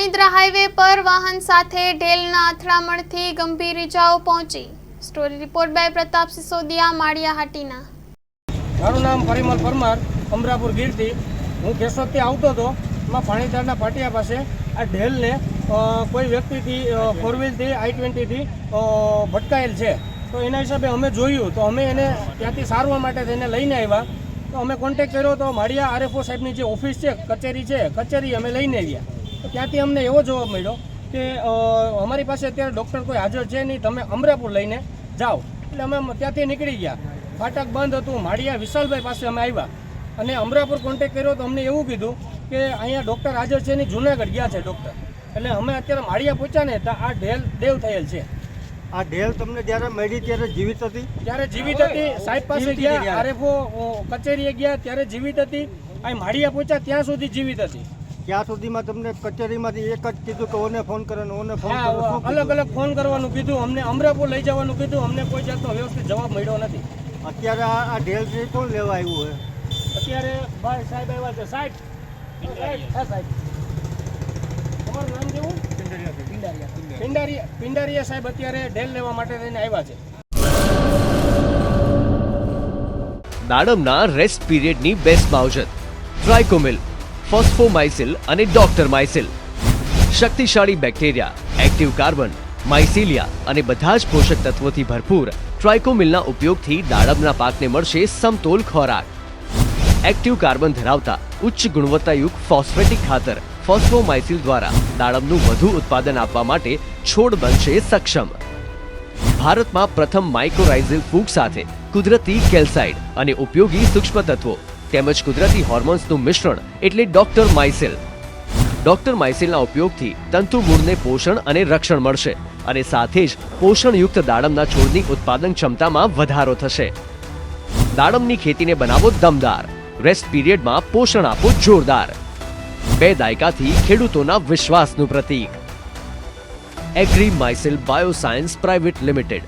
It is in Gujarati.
પાણીદ્રા હાઈવે પર વાહન સાથે ઢેલના અથડામણથી ગંભીર ઇજાઓ પહોંચી। Story report by Pratap Sisodia, Maliyahatina. મારું નામ પરિમલ પરમાર, અમરાપુર ગીરથી। હું કેશોદથી આવતો હતો, એમાં પાણીધારના પાટિયા પાસે આ ઢેલને કોઈ વ્યક્તિથી ફોર વ્હીલથી I-20થી ભટકાયેલ છે। તો એના હિસાબે અમે જોયું તો અમે એને ત્યાંથી સારવાર માટે થઈને લઈને આવ્યા। તો અમે કોન્ટેક્ટ કર્યો તો માળિયા RFO સાહેબની જે ઓફિસ છે, કચેરી અમે લઈને આવ્યા। તો ત્યાંથી અમને એવો જવાબ મળ્યો કે અમારી પાસે અત્યારે ડૉક્ટર કોઈ હાજર છે નહીં, તમે અમરાપુર લઈને જાઓ। એટલે અમે ત્યાંથી નીકળી ગયા। ફાટક બંધ હતું, માળિયા વિશાલભાઈ પાસે અમે આવ્યા અને અમરાપુર કોન્ટેક્ટ કર્યો તો અમને એવું કીધું કે અહીંયા ડૉક્ટર હાજર છે નહીં, જુનાગઢ ગયા છે ડૉક્ટર। એટલે અમે અત્યારે માળિયા પહોંચ્યા ને તો આ ઢેલ દેવ થયેલ છે। આ ઢેલ તમને જ્યારે મળી ત્યારે જીવિત હતી? ત્યારે જીવિત હતી, સાહેબ પાસે ગયા, RFO કચેરીએ ગયા ત્યારે જીવિત હતી, અહીં માળિયા પહોંચ્યા ત્યાં સુધી જીવિત હતી। ત્યાં સુધીમાં તમને કચેરીમાંથી એક જ કીધું કે ઓને ફોન કરવાનો, ઓને ફોન કરવાનો? અલગ અલગ ફોન કરવાનું કીધું, અમને અમરાપુર લઈ જવાનું કીધું, અમને કોઈ જાતનો વ્યવસ્થિત જવાબ મળ્યો નથી। અત્યારે આ ઢેલ છે કોણ લેવા આવ્યું છે? અત્યારે ભાઈ સાહેબ આવ્યા છે। સાહેબ, હા સાહેબ, તમારું નામ કેવું? પિંડારિયા સાહેબ અત્યારે ઢેલ લેવા માટે થઈને આવ્યા છે। દાડમના રેસ્ટ પીરિયડની બેસ્ટ માવજત ટ્રાઇકોમિલ, ફોસ્ફોમાઇસિલ અને ડોક્ટર માઇસિલ। શક્તિશાળી બેક્ટેરિયા, એક્ટિવ કાર્બન, માઇસિલિયા અને બધા જ પોષક તત્વોથી ભરપૂર ટ્રાઇકોમિલના ઉપયોગથી દાડમના પાકને મળશે સમતોલ ખોરાક। એક્ટિવ કાર્બન ધરાવતા ઉચ્ચ ગુણવત્તાયુક્ત ફોસ્ફેટિક ખાતર ફોસ્ફોમાઇસિલ દ્વારા દાડમનું વધુ ઉત્પાદન આપવા માટે છોડ બનશે સક્ષમ। ભારતમાં પ્રથમ માઇક્રોરાઇઝલ ફૂગ સાથે કુદરતી કેલ્સાઇડ અને ઉપયોગી સૂક્ષ્મ તત્વો તેમજ કુદરતી હોર્મોન્સનું મિશ્રણ એટલે ડોક્ટર માઇસિલ। ડોક્ટર માઇસિલના ઉપયોગથી તંતુમૂળને પોષણ અને રક્ષણ મળશે અને સાથે જ પોષણયુક્ત દાડમના છોડની ઉત્પાદન ક્ષમતામાં વધારો થશે। દાડમની ખેતીને બનાવો દમદાર, રેસ્ટ પીરિયડમાં પોષણ આપો જોરદાર। 2 દાયકાથી ખેડૂતોના વિશ્વાસનું પ્રતીક એગ્રી માઇસિલ બાયોસાયન્સ પ્રાઇવેટ લિમિટેડ।